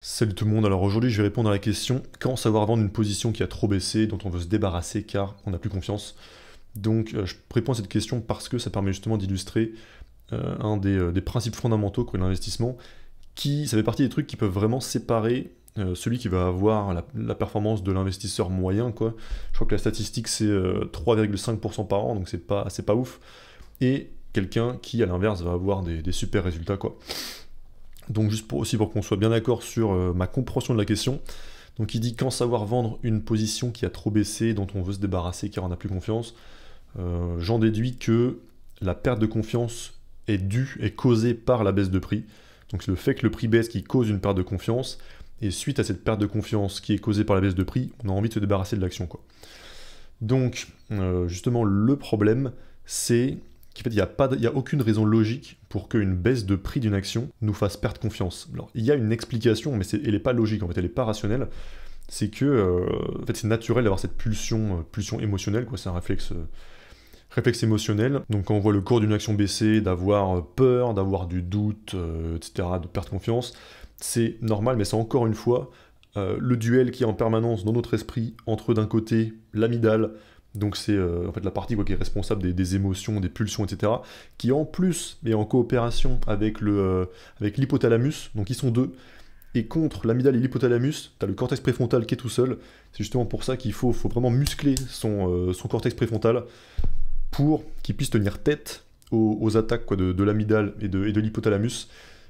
Salut tout le monde, alors aujourd'hui je vais répondre à la question quand savoir vendre une position qui a trop baissé, dont on veut se débarrasser car on n'a plus confiance. Donc je réponds à cette question parce que ça permet justement d'illustrer un des principes fondamentaux qu'est l'investissement, qui ça fait partie des trucs qui peuvent vraiment séparer celui qui va avoir la performance de l'investisseur moyen, quoi. Je crois que la statistique c'est 3,5% par an, donc c'est pas ouf, et quelqu'un qui à l'inverse va avoir des super résultats, quoi. Donc juste aussi pour qu'on soit bien d'accord sur ma compréhension de la question. Donc il dit quand savoir vendre une position qui a trop baissé, dont on veut se débarrasser car on n'a plus confiance. J'en déduis que la perte de confiance est causée par la baisse de prix. Donc c'est le fait que le prix baisse qui cause une perte de confiance. Et suite à cette perte de confiance qui est causée par la baisse de prix, on a envie de se débarrasser de l'action, quoi. Donc justement le problème c'est en fait, il n'y a aucune raison logique pour qu'une baisse de prix d'une action nous fasse perdre confiance. Alors, il y a une explication, mais elle n'est pas logique, en fait, elle n'est pas rationnelle. C'est que en fait, c'est naturel d'avoir cette pulsion émotionnelle, quoi. C'est un réflexe émotionnel. Donc, quand on voit le cours d'une action baisser, d'avoir peur, d'avoir du doute, etc., de perdre confiance, c'est normal, mais c'est encore une fois le duel qui est en permanence dans notre esprit entre d'un côté l'amygdale. Donc c'est en fait la partie qui est responsable des émotions, des pulsions, etc., qui en plus est en coopération avec l'hypothalamus, donc ils sont deux, et contre l'amygdale et l'hypothalamus, tu as le cortex préfrontal qui est tout seul. C'est justement pour ça qu'il faut vraiment muscler son cortex préfrontal pour qu'il puisse tenir tête aux attaques, quoi, de l'amygdale et de l'hypothalamus,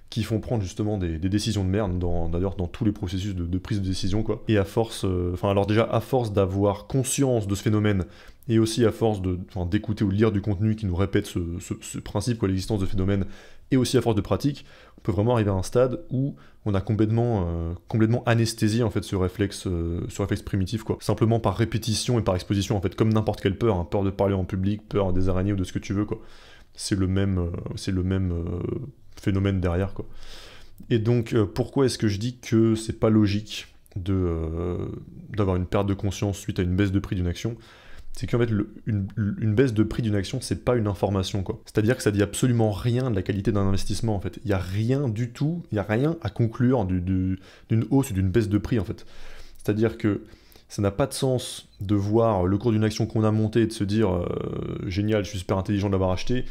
qui font prendre justement des décisions de merde, d'ailleurs dans tous les processus de prise de décision, quoi. Et à force, alors déjà à force d'avoir conscience de ce phénomène, et aussi à force d'écouter ou de lire du contenu qui nous répète ce principe, quoi, l'existence de phénomènes, et aussi à force de pratique, on peut vraiment arriver à un stade où on a complètement anesthésié en fait ce réflexe primitif, quoi. Simplement par répétition et par exposition, en fait, comme n'importe quelle peur, hein, peur de parler en public, peur des araignées ou de ce que tu veux, quoi. C'est le même phénomène derrière, quoi. Et donc pourquoi est-ce que je dis que c'est pas logique d'avoir une perte de conscience suite à une baisse de prix d'une action? C'est qu'en fait une baisse de prix d'une action, c'est pas une information, quoi. C'est-à-dire que ça dit absolument rien de la qualité d'un investissement, en fait. Il y a rien du tout, il y a rien à conclure d'une hausse ou d'une baisse de prix, en fait. C'est-à-dire que ça n'a pas de sens de voir le cours d'une action qu'on a montée et de se dire génial, je suis super intelligent de l'avoir acheté,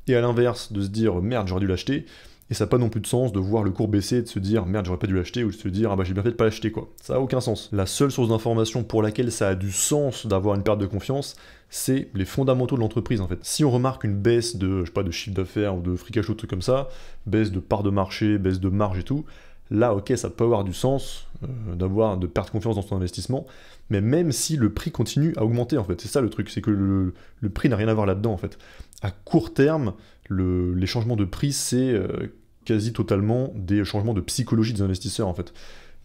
et à l'inverse de se dire merde, j'aurais dû l'acheter. Et ça n'a pas non plus de sens de voir le cours baisser et de se dire merde, j'aurais pas dû l'acheter, ou de se dire ah bah j'ai bien fait de pas l'acheter, quoi. Ça a aucun sens. La seule source d'information pour laquelle ça a du sens d'avoir une perte de confiance, c'est les fondamentaux de l'entreprise, en fait. Si on remarque une baisse de, je sais pas, de chiffre d'affaires ou de free cash flow, trucs comme ça, baisse de part de marché, baisse de marge et tout, là ok, ça peut avoir du sens de perdre confiance dans son investissement, mais même si le prix continue à augmenter, en fait, c'est ça le truc, c'est que le prix n'a rien à voir là-dedans, en fait. À court terme, les changements de prix, c'est quasi totalement des changements de psychologie des investisseurs, en fait,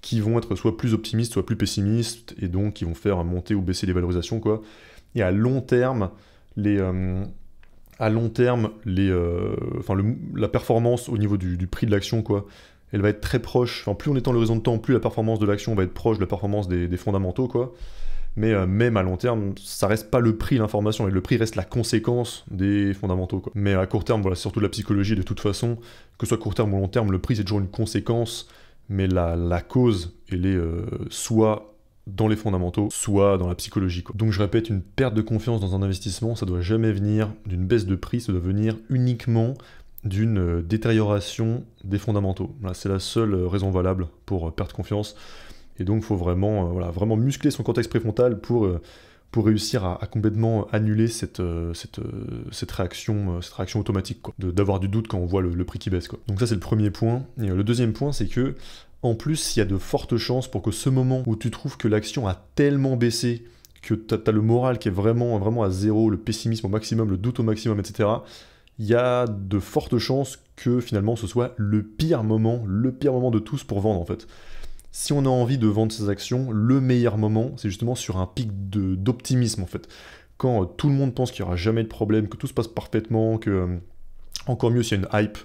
qui vont être soit plus optimistes, soit plus pessimistes, et donc qui vont faire monter ou baisser les valorisations, quoi. Et à long terme, la performance au niveau du prix de l'action, quoi, elle va être très proche. Enfin, plus on étend l'horizon de temps, plus la performance de l'action va être proche de la performance des fondamentaux, quoi. Mais même à long terme, ça reste pas le prix, l'information, et le prix reste la conséquence des fondamentaux, quoi. Mais à court terme, voilà, c'est surtout de la psychologie, de toute façon, que ce soit court terme ou long terme, le prix c'est toujours une conséquence, mais la cause, elle est soit dans les fondamentaux, soit dans la psychologie, quoi. Donc je répète, une perte de confiance dans un investissement, ça doit jamais venir d'une baisse de prix, ça doit venir uniquement d'une détérioration des fondamentaux. Voilà, c'est la seule raison valable pour perdre confiance. Et donc, il faut vraiment, vraiment muscler son cortex préfrontal pour réussir à complètement annuler cette réaction automatique, quoi, d'avoir du doute quand on voit le prix qui baisse, quoi. Donc ça, c'est le premier point. Et le deuxième point, c'est que, en plus, il y a de fortes chances pour que ce moment où tu trouves que l'action a tellement baissé, que tu as le moral qui est vraiment, vraiment à zéro, le pessimisme au maximum, le doute au maximum, etc., il y a de fortes chances que finalement ce soit le pire moment de tous pour vendre, en fait. Si on a envie de vendre ses actions, le meilleur moment, c'est justement sur un pic d'optimisme, en fait. Quand tout le monde pense qu'il n'y aura jamais de problème, que tout se passe parfaitement, que encore mieux s'il y a une hype,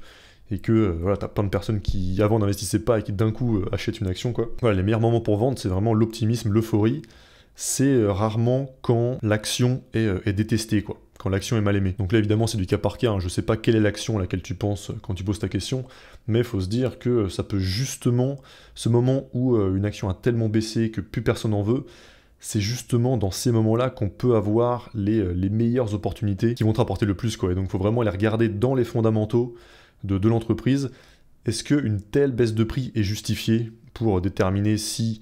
et que voilà, t'as plein de personnes qui avant n'investissaient pas et qui d'un coup achètent une action, quoi. Voilà, les meilleurs moments pour vendre, c'est vraiment l'optimisme, l'euphorie. C'est rarement quand l'action est détestée, quoi. quand l'action est mal aimée. Donc là évidemment c'est du cas par cas, hein. Je sais pas quelle est l'action à laquelle tu penses quand tu poses ta question, mais il faut se dire que ça peut justement, ce moment où une action a tellement baissé que plus personne en veut, c'est justement dans ces moments-là qu'on peut avoir les meilleures opportunités qui vont te rapporter le plus, quoi. Et donc il faut vraiment aller regarder dans les fondamentaux de l'entreprise, est-ce qu'une telle baisse de prix est justifiée pour déterminer si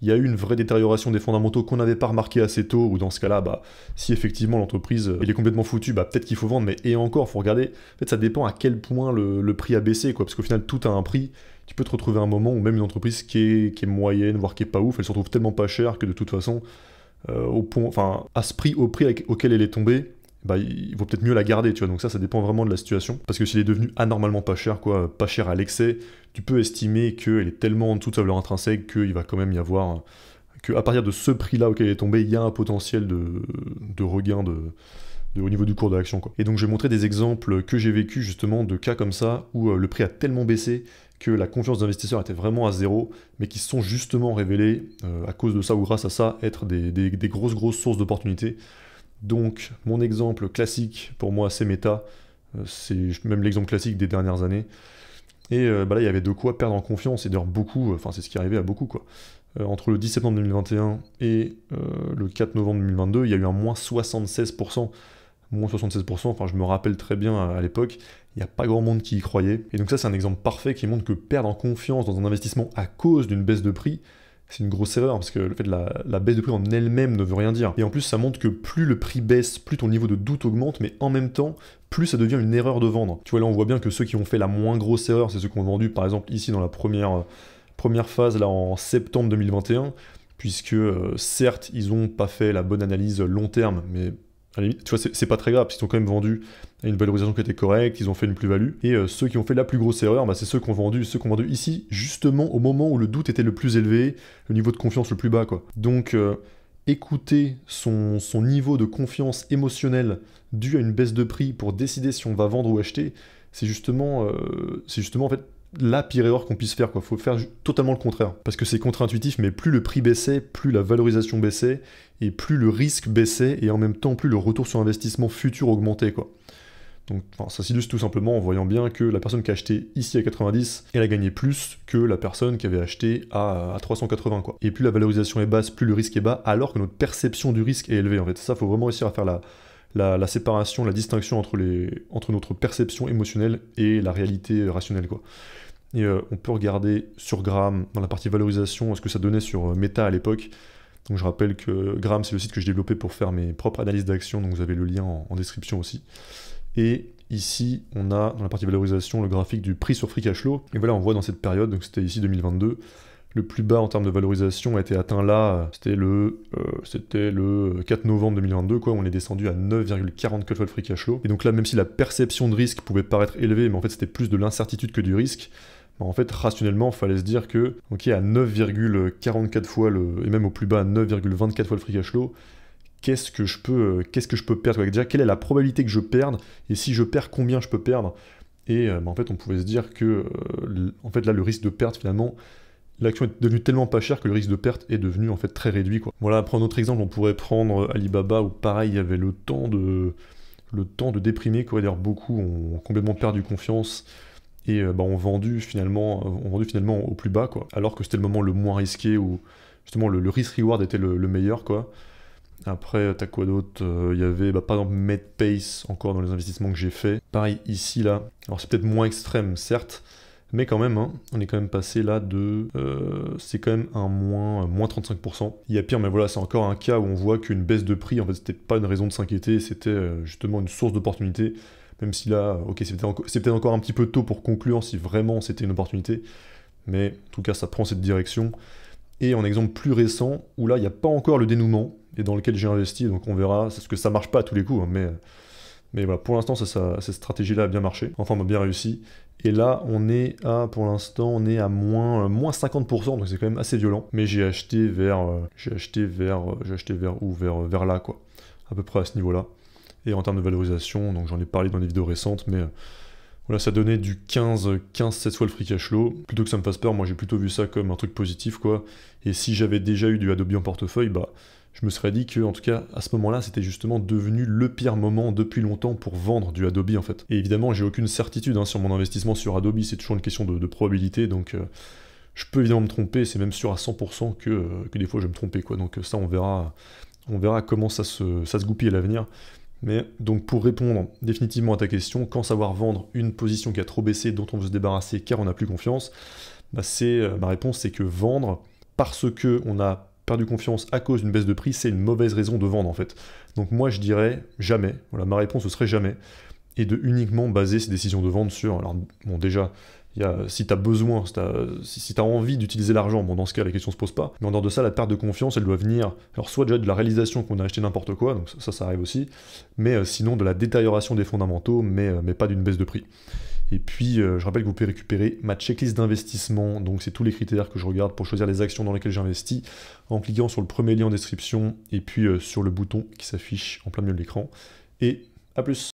il y a eu une vraie détérioration des fondamentaux qu'on n'avait pas remarqué assez tôt, ou dans ce cas-là, bah, si effectivement l'entreprise elle est complètement foutue, bah, peut-être qu'il faut vendre, mais et encore, il faut regarder, en fait ça dépend à quel point le prix a baissé, quoi, parce qu'au final tout a un prix, tu peux te retrouver à un moment où même une entreprise qui est moyenne, voire qui est pas ouf, elle se retrouve tellement pas chère que de toute façon, à ce prix, au prix auquel elle est tombée, bah, il vaut peut-être mieux la garder, tu vois, donc ça dépend vraiment de la situation, parce que s'il est devenu anormalement pas cher, quoi, pas cher à l'excès, tu peux estimer qu'elle est tellement en dessous de sa valeur intrinsèque qu'il va quand même y avoir, qu'à partir de ce prix-là auquel elle est tombée, il y a un potentiel de regain au niveau du cours de l'action, quoi. Et donc je vais montrer des exemples que j'ai vécu justement de cas comme ça, où le prix a tellement baissé que la confiance des investisseurs était vraiment à zéro, mais qui se sont justement révélés, à cause de ça ou grâce à ça, être des grosses sources d'opportunités. Donc, mon exemple classique, pour moi, c'est Meta. C'est même l'exemple classique des dernières années. Et bah là, il y avait de quoi perdre en confiance, et d'ailleurs beaucoup, enfin c'est ce qui arrivait à beaucoup, quoi. Entre le 10 septembre 2021 et le 4 novembre 2022, il y a eu un moins 76%. Moins 76%, enfin je me rappelle très bien à l'époque, il n'y a pas grand monde qui y croyait. Et donc ça, c'est un exemple parfait qui montre que perdre en confiance dans un investissement à cause d'une baisse de prix, c'est une grosse erreur, parce que le fait de la baisse de prix en elle-même ne veut rien dire. Et en plus, ça montre que plus le prix baisse, plus ton niveau de doute augmente, mais en même temps, plus ça devient une erreur de vendre. Tu vois, là, on voit bien que ceux qui ont fait la moins grosse erreur, c'est ceux qui ont vendu, par exemple, ici, dans la première phase, là, en septembre 2021, puisque, certes, ils n'ont pas fait la bonne analyse long terme, mais à la limite, tu vois, c'est pas très grave, parce qu'ils ont quand même vendu à une valorisation qui était correcte, ils ont fait une plus-value, et ceux qui ont fait la plus grosse erreur, bah, c'est ceux qui ont vendu ici, justement au moment où le doute était le plus élevé, le niveau de confiance le plus bas, quoi. Donc, écouter son niveau de confiance émotionnelle dû à une baisse de prix pour décider si on va vendre ou acheter, c'est justement en fait la pire erreur qu'on puisse faire, quoi. Faut faire totalement le contraire, parce que c'est contre-intuitif, mais plus le prix baissait, plus la valorisation baissait, et plus le risque baissait, et en même temps plus le retour sur investissement futur augmentait, quoi. Donc ça s'illustre tout simplement en voyant bien que la personne qui a acheté ici à 90, elle a gagné plus que la personne qui avait acheté à 380, quoi. Et plus la valorisation est basse, plus le risque est bas, alors que notre perception du risque est élevée, en fait. Ça, faut vraiment réussir à faire la séparation, la distinction entre notre perception émotionnelle et la réalité rationnelle, quoi. Et on peut regarder sur Gram, dans la partie valorisation, ce que ça donnait sur Meta à l'époque. Donc je rappelle que Gram, c'est le site que j'ai développé pour faire mes propres analyses d'action, donc vous avez le lien en description aussi. Et ici, on a dans la partie valorisation le graphique du prix sur free cash flow. Et voilà, on voit dans cette période, donc c'était ici 2022, le plus bas en termes de valorisation a été atteint là, c'était le 4 novembre 2022, quoi, on est descendu à 9,44 fois le free cash flow. Et donc là, même si la perception de risque pouvait paraître élevée, mais en fait c'était plus de l'incertitude que du risque, bah en fait rationnellement, il fallait se dire que, ok, à 9,44 fois et même au plus bas à 9,24 fois le free cash flow, qu'est-ce que je peux perdre, quoi. Déjà, quelle est la probabilité que je perde, et si je perds, combien je peux perdre. Et bah en fait, on pouvait se dire que, en fait là, le risque de perte, finalement, l'action est devenue tellement pas chère que le risque de perte est devenu en fait très réduit, quoi. Voilà, après un autre exemple, on pourrait prendre Alibaba, où pareil, il y avait le temps de déprimer, quoi. D'ailleurs, beaucoup ont complètement perdu confiance et bah, ont vendu finalement au plus bas, quoi. Alors que c'était le moment le moins risqué, où justement le risk-reward était le meilleur, quoi. Après, t'as quoi d'autre? Il y avait par exemple Medpace, encore dans les investissements que j'ai fait. Pareil, ici, là. Alors c'est peut-être moins extrême, certes, mais quand même, hein, on est quand même passé là de... c'est quand même un moins 35%. Il y a pire, mais voilà, c'est encore un cas où on voit qu'une baisse de prix, en fait, c'était pas une raison de s'inquiéter, c'était justement une source d'opportunité. Même si là, ok, c'est peut-être encore un petit peu tôt pour conclure si vraiment c'était une opportunité, mais en tout cas, ça prend cette direction. Et en exemple plus récent, où là, il n'y a pas encore le dénouement, et dans lequel j'ai investi, donc on verra, c'est ce que ça marche pas à tous les coups, hein, mais voilà, pour l'instant, cette stratégie-là a bien marché, enfin, on a bien réussi. Et là, pour l'instant, on est à moins 50%, donc c'est quand même assez violent. Mais j'ai acheté vers là, quoi, à peu près à ce niveau-là. Et en termes de valorisation, donc j'en ai parlé dans des vidéos récentes, mais voilà, ça donnait du 15-16 fois le free cash flow. Plutôt que ça me fasse peur, moi j'ai plutôt vu ça comme un truc positif, quoi. Et si j'avais déjà eu du Adobe en portefeuille, bah je me serais dit que, en tout cas, à ce moment-là, c'était justement devenu le pire moment depuis longtemps pour vendre du Adobe, en fait. Et évidemment, j'ai aucune certitude sur mon investissement sur Adobe, c'est toujours une question de probabilité, donc je peux évidemment me tromper, c'est même sûr à 100% que des fois je vais me tromper, quoi. Donc ça, on verra comment ça se goupille à l'avenir. Mais donc pour répondre définitivement à ta question, quand savoir vendre une position qui a trop baissé, dont on veut se débarrasser car on n'a plus confiance, ma réponse c'est que vendre parce que on a perdu confiance à cause d'une baisse de prix, c'est une mauvaise raison de vendre en fait. Donc moi je dirais jamais, voilà, ma réponse ce serait jamais, et de uniquement baser ses décisions de vente sur, alors bon déjà, si tu as besoin, si tu as envie d'utiliser l'argent, bon dans ce cas la question se pose pas, mais en dehors de ça, la perte de confiance elle doit venir, alors soit déjà de la réalisation qu'on a acheté n'importe quoi, donc ça arrive aussi, mais sinon de la détérioration des fondamentaux, mais pas d'une baisse de prix. Et puis, je rappelle que vous pouvez récupérer ma checklist d'investissement, donc c'est tous les critères que je regarde pour choisir les actions dans lesquelles j'investis, en cliquant sur le premier lien en description, et puis sur le bouton qui s'affiche en plein milieu de l'écran. Et à plus!